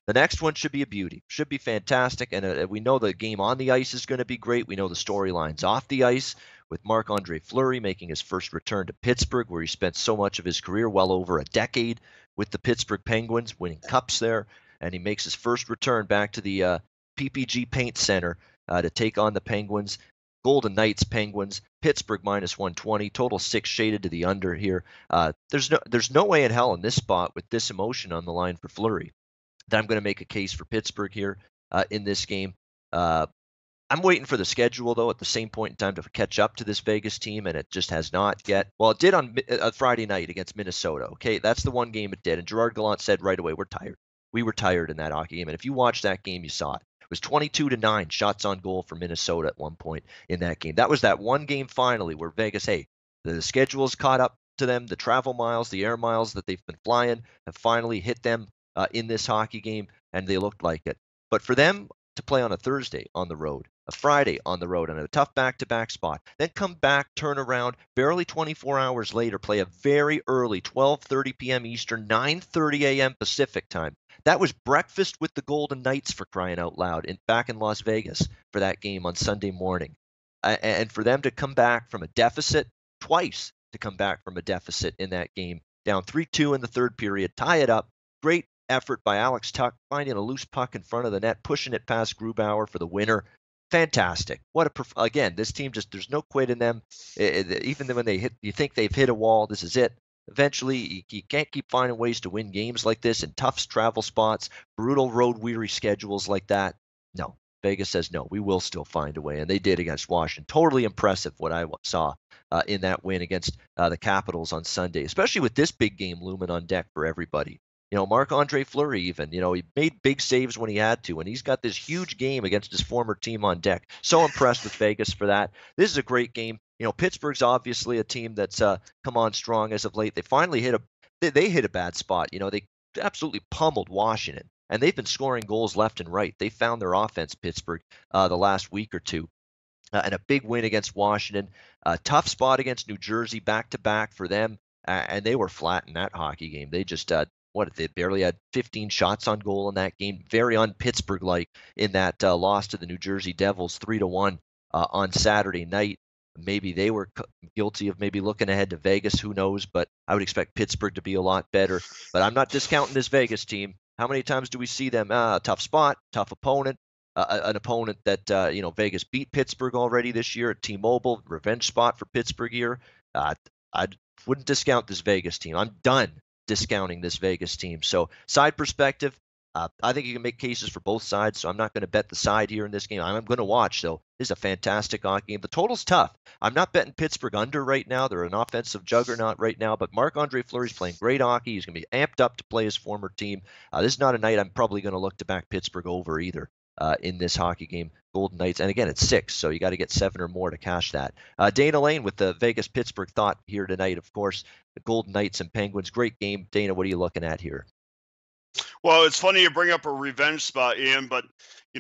The next one should be a beauty, should be fantastic, and we know the game on the ice is going to be great. We know the storylines off the ice with Marc-Andre Fleury making his first return to Pittsburgh, where he spent so much of his career, well over a decade, with the Pittsburgh Penguins, winning cups there, and he makes his first return back to the PPG Paint Center to take on the Penguins. Golden Knights, Penguins, Pittsburgh -120, total 6 shaded to the under here. There's no way in hell in this spot with this emotion on the line for Fleury that I'm going to make a case for Pittsburgh here in this game. I'm waiting for the schedule, though, at the same point in time to catch up to this Vegas team, and it just has not yet. Well, it did on Friday night against Minnesota. Okay, that's the one game it did, and Gerard Gallant said right away, "We're tired. We were tired in that hockey game." And if you watch that game, you saw it. It was 22-9 shots on goal for Minnesota at one point in that game. That was that one game finally where Vegas, hey, the schedule's caught up to them. The travel miles, the air miles that they've been flying have finally hit them in this hockey game, and they looked like it. But for them to play on a Thursday on the road, a Friday on the road, and a tough back-to-back spot, then come back, turn around, barely 24 hours later, play a very early 12:30 p.m. Eastern, 9:30 a.m. Pacific time. That was breakfast with the Golden Knights, for crying out loud, back in Las Vegas for that game on Sunday morning. And for them to come back from a deficit twice, to come back from a deficit in that game, down 3-2 in the third period, tie it up. Great effort by Alex Tuch, finding a loose puck in front of the net, pushing it past Grubauer for the winner. Fantastic. What again, this team just, there's no quit in them. Even when they hit, you think they've hit a wall, this is it. Eventually, you can't keep finding ways to win games like this in tough travel spots, brutal road weary schedules like that. No, Vegas says no, we will still find a way, and they did against Washington. Totally impressive what I saw in that win against the Capitals on Sunday, especially with this big game looming on deck for everybody. Marc-Andre Fleury even, he made big saves when he had to, and he's got this huge game against his former team on deck. So impressed with Vegas for that. This is a great game. Pittsburgh's obviously a team that's come on strong as of late. They finally they hit a bad spot. They absolutely pummeled Washington, and they've been scoring goals left and right. They found their offense, Pittsburgh, the last week or two. And a big win against Washington. A tough spot against New Jersey, back-to-back for them, and they were flat in that hockey game. They just they barely had 15 shots on goal in that game. Very un-Pittsburgh-like in that loss to the New Jersey Devils 3-1 on Saturday night. Maybe they were guilty of maybe looking ahead to Vegas. Who knows? But I would expect Pittsburgh to be a lot better. But I'm not discounting this Vegas team. How many times do we see them? Tough spot, tough opponent. An opponent that Vegas beat Pittsburgh already this year at T-Mobile. Revenge spot for Pittsburgh here. I wouldn't discount this Vegas team. I'm done discounting this Vegas team. So side perspective, I think you can make cases for both sides, so I'm not going to bet the side here in this game. I'm going to watch, though. This is a fantastic hockey game. The total's tough. I'm not betting Pittsburgh under right now. They're an offensive juggernaut right now, but Marc-Andre Fleury's playing great hockey. He's going to be amped up to play his former team. This is not a night I'm probably going to look to back Pittsburgh over either in this hockey game. Golden Knights, and again, it's 6, so you got to get 7 or more to cash that. Dana Lane with the Vegas-Pittsburgh thought here tonight, of course. The Golden Knights and Penguins, great game. Dana, what are you looking at here? Well, it's funny you bring up a revenge spot, Ian, but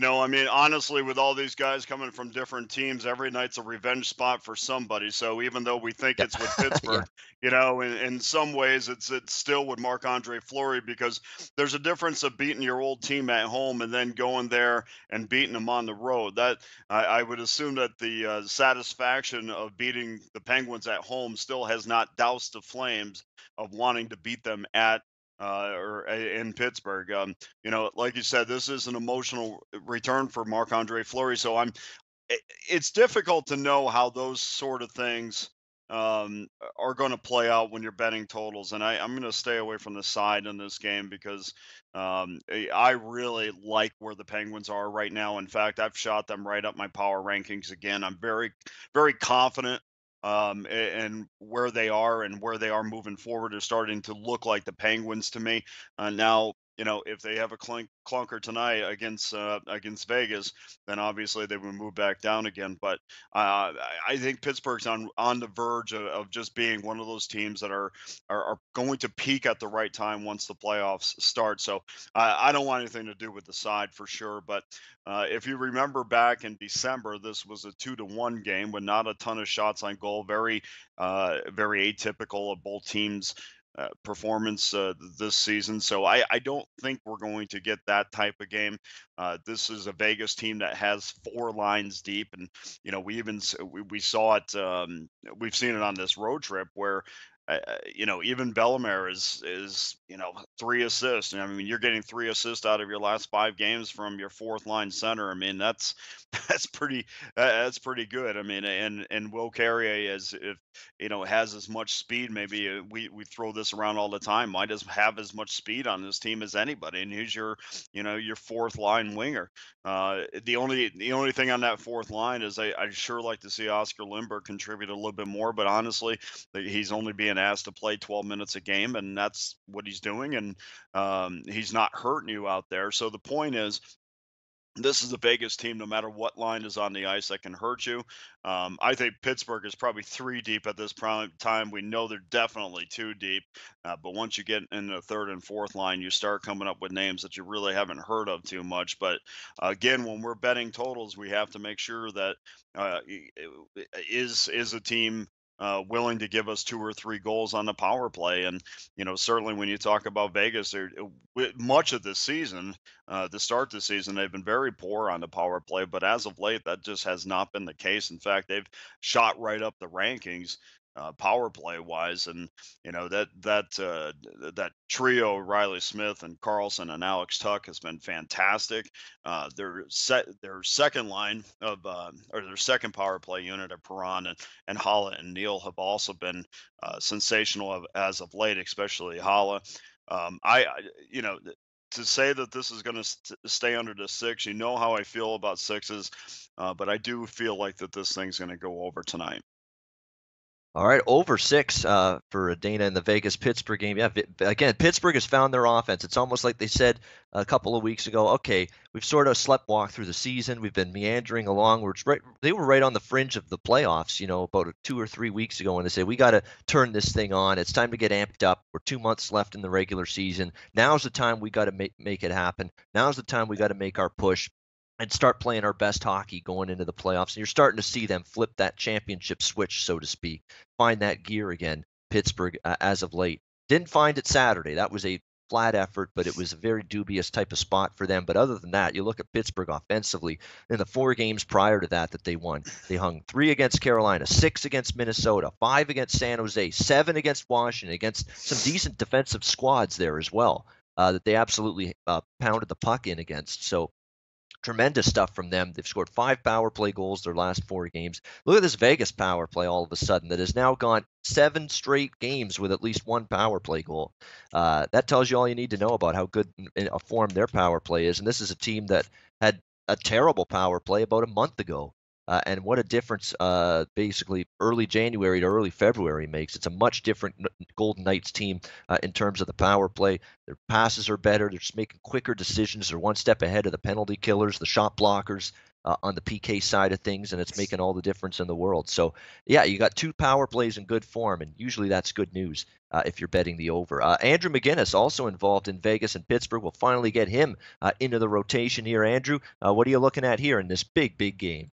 honestly, with all these guys coming from different teams, every night's a revenge spot for somebody. So even though we think it's with Pittsburgh, in some ways it's still with Marc-Andre Fleury, because there's a difference of beating your old team at home and then going there and beating them on the road. That I would assume that the satisfaction of beating the Penguins at home still has not doused the flames of wanting to beat them at or in Pittsburgh. Like you said, this is an emotional return for Marc-Andre Fleury. So it's difficult to know how those sort of things are going to play out when you're betting totals. And I'm going to stay away from the side in this game because I really like where the Penguins are right now. In fact, I've shot them right up my power rankings again. I'm very, very confident and where they are moving forward is starting to look like the Penguins to me. Now, if they have a clunker tonight against Vegas, then obviously they would move back down again. But I think Pittsburgh's on the verge of just being one of those teams that are going to peak at the right time once the playoffs start. So I don't want anything to do with the side for sure. But if you remember back in December, this was a 2-1 game with not a ton of shots on goal. Very very atypical of both teams performance this season. So I don't think we're going to get that type of game. This is a Vegas team that has four lines deep, and we saw it. We've seen it on this road trip where. Even Bellemare is 3 assists. And I mean, you're getting 3 assists out of your last 5 games from your fourth line center. I mean, that's that's pretty good. I mean, and Will Carrier is if has as much speed. Maybe we throw this around all the time. Might as have as much speed on this team as anybody, and he's your fourth line winger. The only thing on that fourth line is I'd sure like to see Oscar Lindbergh contribute a little bit more, but honestly, he's only being asked to play 12 minutes a game, and that's what he's doing, and he's not hurting you out there. So the point is, this is a Vegas team, no matter what line is on the ice, that can hurt you. I think Pittsburgh is probably 3 deep at this prime time. We know they're definitely 2 deep, but once you get in the third and fourth line, you start coming up with names that you really haven't heard of too much. But again, when we're betting totals, we have to make sure that is a team willing to give us 2 or 3 goals on the power play. And certainly when you talk about Vegas, much of this season, to start the season, they've been very poor on the power play, but as of late, that just has not been the case. In fact, they've shot right up the rankings, power play wise, and that trio, Riley Smith and Carlson and Alex Tuck, has been fantastic. Their second line or their second power play unit of Perron and Holla and Neal have also been sensational as of late, especially Holla. To say that this is going to stay under the 6, you know how I feel about 6s, but I do feel like that this thing's going to go over tonight. All right, over 6 for Dana in the Vegas-Pittsburgh game. Yeah, again, Pittsburgh has found their offense. It's almost like they said a couple of weeks ago, okay, we've sort of sleptwalked through the season. We've been meandering along. They were right on the fringe of the playoffs, about 2 or 3 weeks ago, and they said, we got to turn this thing on. It's time to get amped up. We're 2 months left in the regular season. Now's the time we got to make it happen. Now's the time we got to make our push and start playing our best hockey going into the playoffs. And you're starting to see them flip that championship switch, so to speak, find that gear again, Pittsburgh, as of late. Didn't find it Saturday. That was a flat effort, but it was a very dubious type of spot for them. But other than that, you look at Pittsburgh offensively, in the 4 games prior to that they won, they hung 3 against Carolina, 6 against Minnesota, 5 against San Jose, 7 against Washington, against some decent defensive squads there as well, that they absolutely pounded the puck in against. So tremendous stuff from them. They've scored 5 power play goals their last 4 games. Look at this Vegas power play all of a sudden that has now gone 7 straight games with at least 1 power play goal. That tells you all you need to know about how good a form their power play is. And this is a team that had a terrible power play about a month ago. And what a difference basically early January to early February makes. It's a much different Golden Knights team in terms of the power play. Their passes are better. They're just making quicker decisions. They're one step ahead of the penalty killers, the shot blockers on the PK side of things, and it's making all the difference in the world. So, yeah, you got 2 power plays in good form, and usually that's good news if you're betting the over. Andrew McGinnis, also involved in Vegas and Pittsburgh. We'll finally get him into the rotation here. Andrew, what are you looking at here in this big, big game?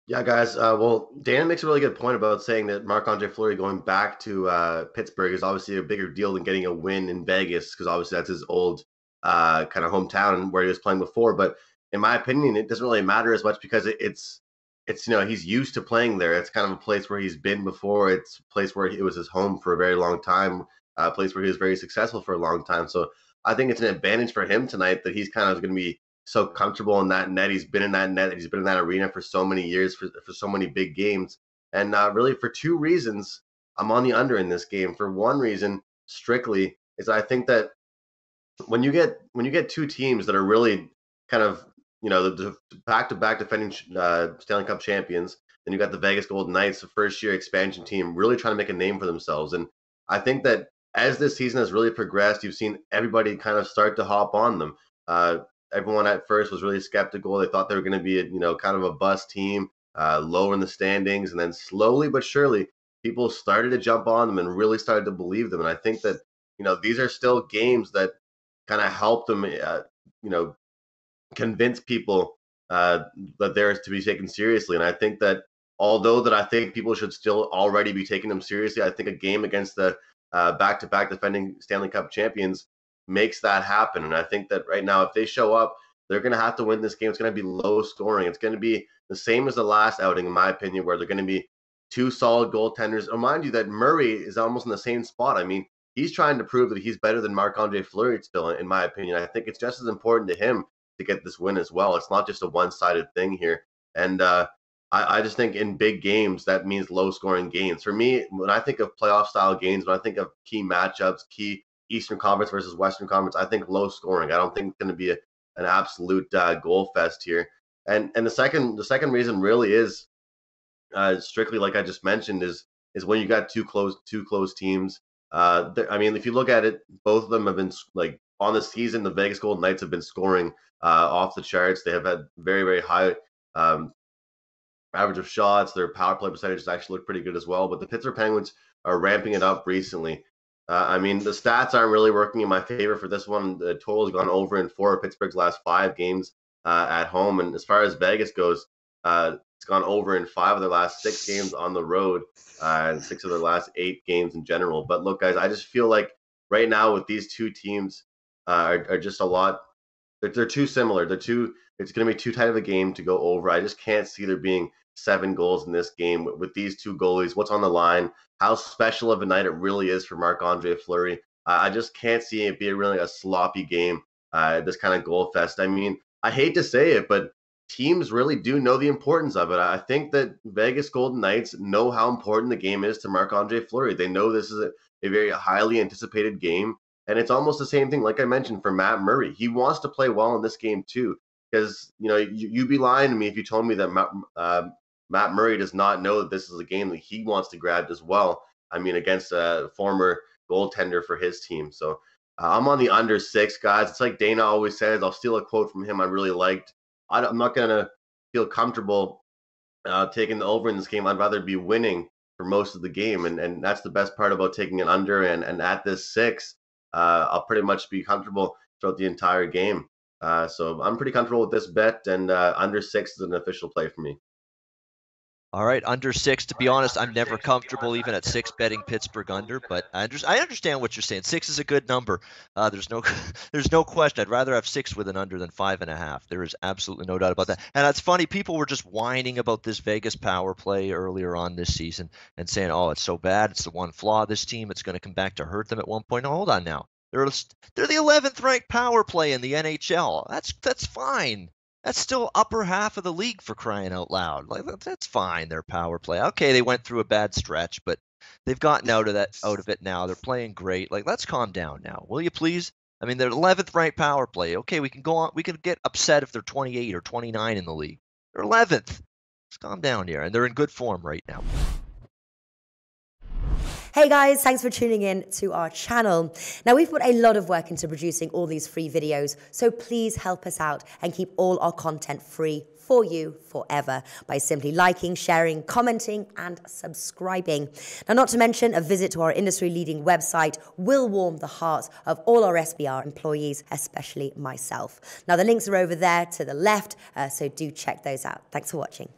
Yeah, guys. Well, Dan makes a really good point about saying that Marc-Andre Fleury going back to Pittsburgh is obviously a bigger deal than getting a win in Vegas, because obviously that's his old kind of hometown where he was playing before. But in my opinion, it doesn't really matter as much because it's he's used to playing there. It's kind of a place where he's been before. It's a place where it was his home for a very long time, a place where he was very successful for a long time. So I think it's an advantage for him tonight that he's kind of going to be so comfortable in that net. He's been in that net. He's been in that arena for so many years, for so many big games. And really for 2 reasons, I'm on the under in this game. For one reason, strictly, is I think that when you get 2 teams that are really kind of, the back-to-back defending Stanley Cup champions, then you got the Vegas Golden Knights, the first-year expansion team, really trying to make a name for themselves. And I think that as this season has really progressed, you've seen everybody kind of start to hop on them. Everyone at first was really skeptical. They thought they were going to be a, kind of a bust team, lower in the standings. And then slowly but surely, people started to jump on them and really started to believe them. And I think that, these are still games that kind of help them, convince people that they're to be taken seriously. And I think that although that I think people should still already be taking them seriously, I think a game against the back-to-back defending Stanley Cup champions, makes that happen. And I think that right now, if they show up, they're going to have to win this game. It's going to be low scoring. It's going to be the same as the last outing, in my opinion, where they're going to be two solid goaltenders. Remind you that Murray is almost in the same spot. I mean, he's trying to prove that he's better than Marc-Andre Fleury still, in my opinion. I think it's just as important to him to get this win as well. It's not just a one-sided thing here. And I just think in big games, that means low-scoring games. For me, when I think of playoff-style games, when I think of key matchups, key Eastern Conference versus Western Conference, I think low-scoring. I don't think it's going to be an absolute goal fest here. And the second reason really is strictly like I just mentioned is when you got two close teams. I mean, if you look at it, both of them have been like on the season. The Vegas Golden Knights have been scoring off the charts. They have had very, very high average of shots. Their power play percentages actually look pretty good as well. But the Pittsburgh Penguins are ramping it up recently. I mean, the stats aren't really working in my favor for this one. The total has gone over in 4 of Pittsburgh's last 5 games at home. And as far as Vegas goes, it's gone over in 5 of their last 6 games on the road and 6 of their last 8 games in general. But look, guys, I just feel like right now with these two teams are just a lot. They're too similar. It's going to be too tight of a game to go over. I just can't see there being 7 goals in this game with these two goalies. What's on the line? How special of a night it really is for Marc-Andre Fleury. I just can't see it being really a sloppy game. This kind of goal fest. I mean, I hate to say it, but teams really do know the importance of it. I think that Vegas Golden Knights know how important the game is to Marc-Andre Fleury. They know this is a very highly anticipated game. And it's almost the same thing, like I mentioned, for Matt Murray. He wants to play well in this game too. Because, you'd be lying to me if you told me that Matt Murray does not know that this is a game that he wants to grab as well. I mean, against a former goaltender for his team. So I'm on the under 6, guys. It's like Dana always says. I'll steal a quote from him I really liked. I'm not going to feel comfortable taking the over in this game. I'd rather be winning for most of the game. And that's the best part about taking an under. And at this 6, I'll pretty much be comfortable throughout the entire game. So I'm pretty comfortable with this bet. And under 6 is an official play for me. All right, under 6. To be honest, I'm never comfortable even at 6 betting Pittsburgh under, but I understand what you're saying. 6 is a good number. There's no question. I'd rather have 6 with an under than 5.5. There is absolutely no doubt about that. And that's funny. People were just whining about this Vegas power play earlier on this season and saying, "Oh, it's so bad. It's the one flaw of this team. It's going to come back to hurt them at one point." No, hold on now. They're the 11th ranked power play in the NHL. That's fine. That's still upper half of the league, for crying out loud. Like, that's fine, their power play. Okay, they went through a bad stretch, but they've gotten out of it now. They're playing great. Like, let's calm down now, will you please? I mean, they're 11th ranked power play. Okay, we can go on. We can get upset if they're 28 or 29 in the league. They're 11th. Let's calm down here, and they're in good form right now. Hey guys, thanks for tuning in to our channel. Now, we've put a lot of work into producing all these free videos, so please help us out and keep all our content free for you forever by simply liking, sharing, commenting, and subscribing. Now, not to mention, a visit to our industry-leading website will warm the hearts of all our SBR employees, especially myself. Now, the links are over there to the left, so do check those out. Thanks for watching.